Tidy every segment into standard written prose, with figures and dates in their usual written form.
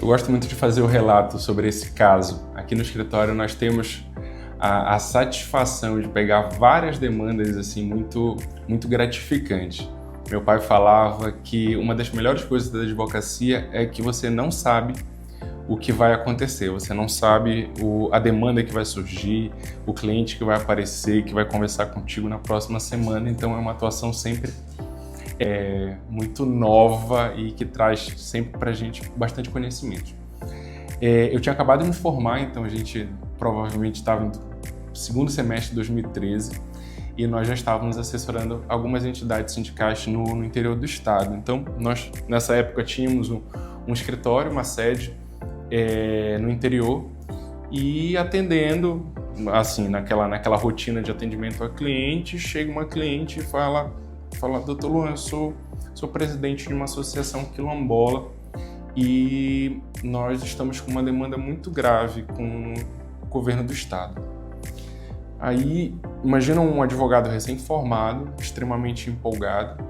Eu gosto muito de fazer o relato sobre esse caso. Aqui no escritório nós temos a satisfação de pegar várias demandas assim muito gratificantes. Meu pai falava que uma das melhores coisas da advocacia é que você não sabe o que vai acontecer, você não sabe a demanda que vai surgir, o cliente que vai aparecer, que vai conversar contigo na próxima semana, então é uma atuação sempre muito nova e que traz sempre pra gente bastante conhecimento. Eu tinha acabado de me formar, então a gente provavelmente estava no segundo semestre de 2013 e nós já estávamos assessorando algumas entidades sindicais no interior do estado. Então nós nessa época tínhamos um escritório, uma sede no interior e atendendo assim naquela rotina de atendimento a cliente. Chega uma cliente e fala: Dr. Luan, eu sou presidente de uma associação quilombola e nós estamos com uma demanda muito grave com o governo do estado. Aí, imagina um advogado recém-formado, extremamente empolgado.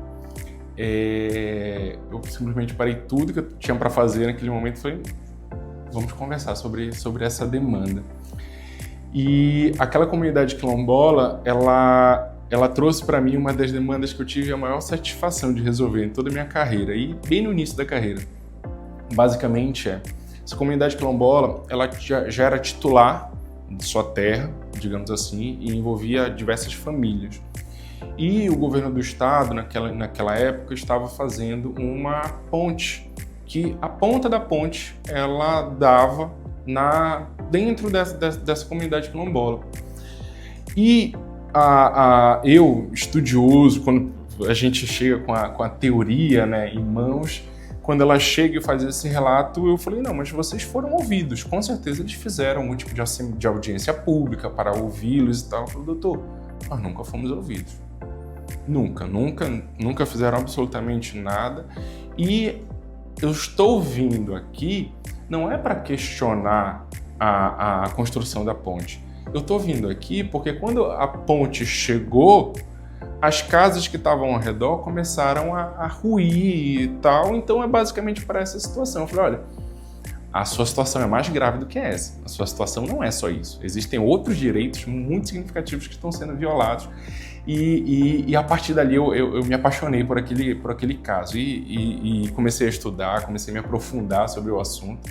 Eu simplesmente parei tudo que eu tinha para fazer naquele momento e falei: vamos conversar sobre essa demanda. E aquela comunidade quilombola, ela trouxe para mim uma das demandas que eu tive a maior satisfação de resolver em toda a minha carreira, e bem no início da carreira. Basicamente essa comunidade quilombola, ela já era titular de sua terra, digamos assim, e envolvia diversas famílias. E o governo do estado, naquela época, estava fazendo uma ponte, que a ponta da ponte, ela dava dentro dessa comunidade quilombola. E eu, estudioso, quando a gente chega com a teoria, né, em mãos, quando ela chega e faz esse relato, eu falei: não, mas vocês foram ouvidos, com certeza eles fizeram um tipo de audiência pública para ouvi-los e tal. Eu falei: doutor, nós nunca fomos ouvidos. Nunca fizeram absolutamente nada. E eu estou vindo aqui não é para questionar a construção da ponte. Eu estou vindo aqui porque quando a ponte chegou, as casas que estavam ao redor começaram a ruir e tal. Então é basicamente para essa situação. Eu falei: olha, a sua situação é mais grave do que essa. A sua situação não é só isso. Existem outros direitos muito significativos que estão sendo violados. E a partir dali eu me apaixonei por aquele caso e comecei a estudar, comecei a me aprofundar sobre o assunto,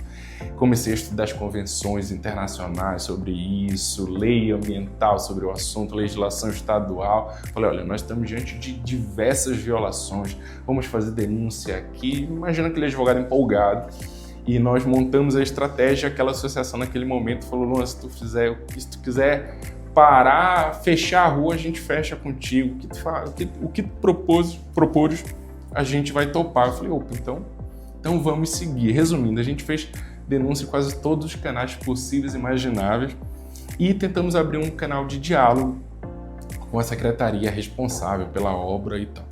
comecei a estudar as convenções internacionais sobre isso, lei ambiental sobre o assunto, legislação estadual. Falei: olha, nós estamos diante de diversas violações, vamos fazer denúncia aqui. Imagina aquele advogado empolgado. E nós montamos a estratégia. Aquela associação naquele momento falou: Luan, se tu quiser parar, fechar a rua, a gente fecha contigo. O que propores, a gente vai topar. Eu falei: opa, então vamos seguir. Resumindo, a gente fez denúncia em quase todos os canais possíveis e imagináveis e tentamos abrir um canal de diálogo com a secretaria responsável pela obra e tal.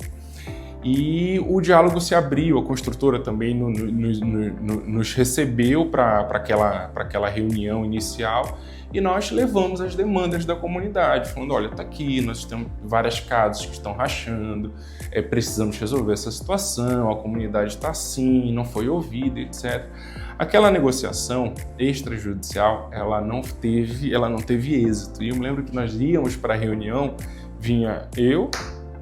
E o diálogo se abriu, a construtora também nos recebeu para aquela reunião inicial e nós levamos as demandas da comunidade, falando: olha, está aqui, nós temos várias casas que estão rachando, precisamos resolver essa situação, a comunidade está assim, não foi ouvida, etc. Aquela negociação extrajudicial, ela não teve êxito. E eu me lembro que nós íamos para a reunião, vinha eu,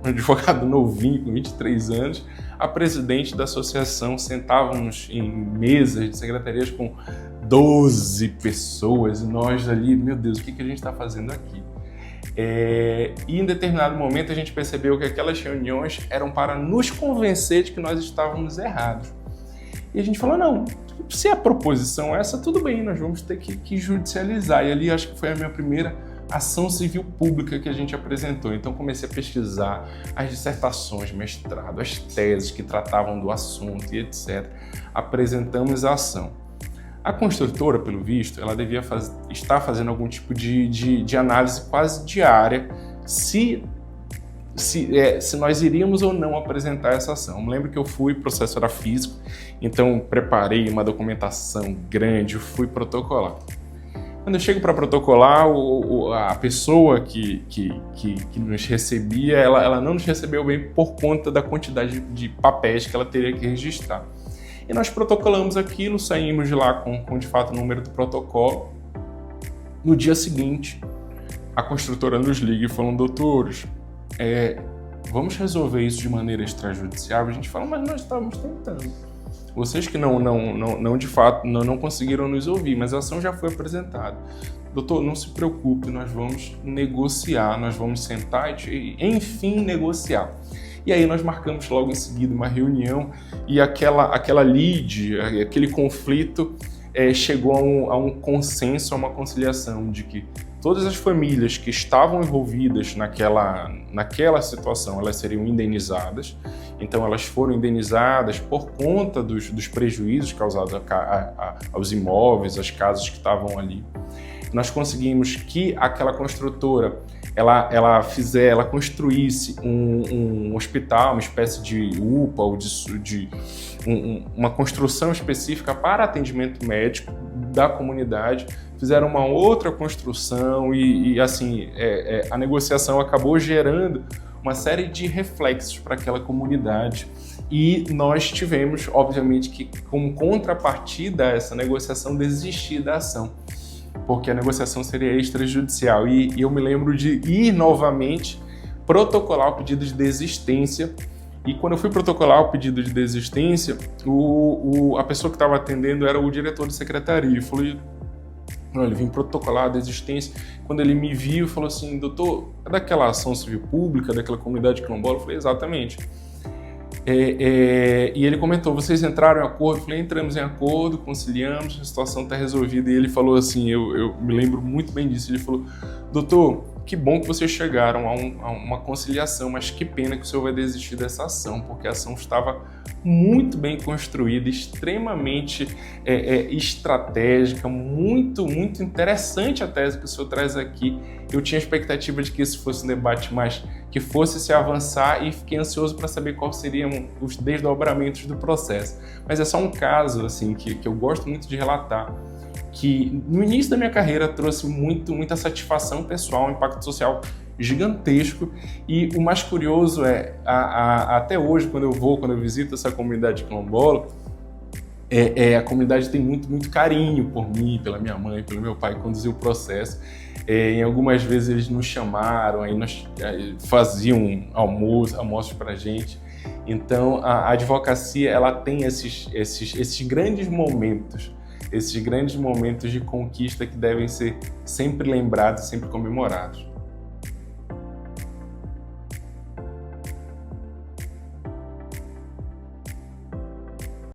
um advogado novinho, com 23 anos, a presidente da associação, sentávamos em mesas de secretarias com 12 pessoas, e nós ali: meu Deus, o que a gente está fazendo aqui? E em determinado momento a gente percebeu que aquelas reuniões eram para nos convencer de que nós estávamos errados. E a gente falou: não, se a proposição é essa, tudo bem, nós vamos ter que judicializar. E ali acho que foi a minha primeira ação civil pública que a gente apresentou. Então comecei a pesquisar as dissertações, mestrado, as teses que tratavam do assunto e etc. Apresentamos a ação. A construtora, pelo visto, ela devia estar fazendo algum tipo de análise quase diária se nós iríamos ou não apresentar essa ação. Eu me lembro que eu fui, o processo era físico, então preparei uma documentação grande, fui protocolar. Quando eu chego para protocolar, a pessoa que nos recebia, ela não nos recebeu bem por conta da quantidade de papéis que ela teria que registrar. E nós protocolamos aquilo, saímos de lá com de fato o número do protocolo. No dia seguinte, a construtora nos liga e fala: doutores, vamos resolver isso de maneira extrajudicial? A gente fala: mas nós estávamos tentando. Vocês que não de fato não conseguiram nos ouvir, mas a ação já foi apresentada. Doutor, não se preocupe, nós vamos negociar, nós vamos sentar e enfim negociar. E aí nós marcamos logo em seguida uma reunião e aquela lide, aquele conflito chegou a um consenso, a uma conciliação de que todas as famílias que estavam envolvidas naquela situação, elas seriam indenizadas. Então elas foram indenizadas por conta dos prejuízos causados aos imóveis, às casas que estavam ali. Nós conseguimos que aquela construtora ela construísse um hospital, uma espécie de UPA ou uma construção específica para atendimento médico da comunidade. Fizeram uma outra construção e assim, a negociação acabou gerando uma série de reflexos para aquela comunidade. E nós tivemos, obviamente, que como contrapartida a essa negociação, desistir da ação, porque a negociação seria extrajudicial. E eu me lembro de ir novamente protocolar o pedido de desistência. E quando eu fui protocolar o pedido de desistência, a pessoa que estava atendendo era o diretor de secretaria. Falei: ele vim protocolar a desistência. Quando ele me viu, falou assim: doutor, é daquela ação civil pública, daquela comunidade quilombola? Eu falei: exatamente. E ele comentou: vocês entraram em acordo? Eu falei: entramos em acordo, conciliamos, a situação está resolvida. E ele falou assim, eu me lembro muito bem disso, ele falou: doutor, que bom que vocês chegaram a uma conciliação, mas que pena que o senhor vai desistir dessa ação, porque a ação estava muito bem construída, extremamente estratégica, muito interessante a tese que o senhor traz aqui. Eu tinha a expectativa de que esse fosse um debate mais que fosse se avançar e fiquei ansioso para saber quais seriam os desdobramentos do processo. Mas é só um caso assim, que eu gosto muito de relatar, que no início da minha carreira trouxe muita satisfação pessoal, um impacto social gigantesco. E o mais curioso até hoje, quando eu visito essa comunidade quilombola, a comunidade tem muito carinho por mim, pela minha mãe, pelo meu pai, que conduziu o processo. Em algumas vezes eles nos chamaram, aí nós faziam almoços para a gente. Então a advocacia, ela tem esses grandes momentos de conquista que devem ser sempre lembrados, sempre comemorados.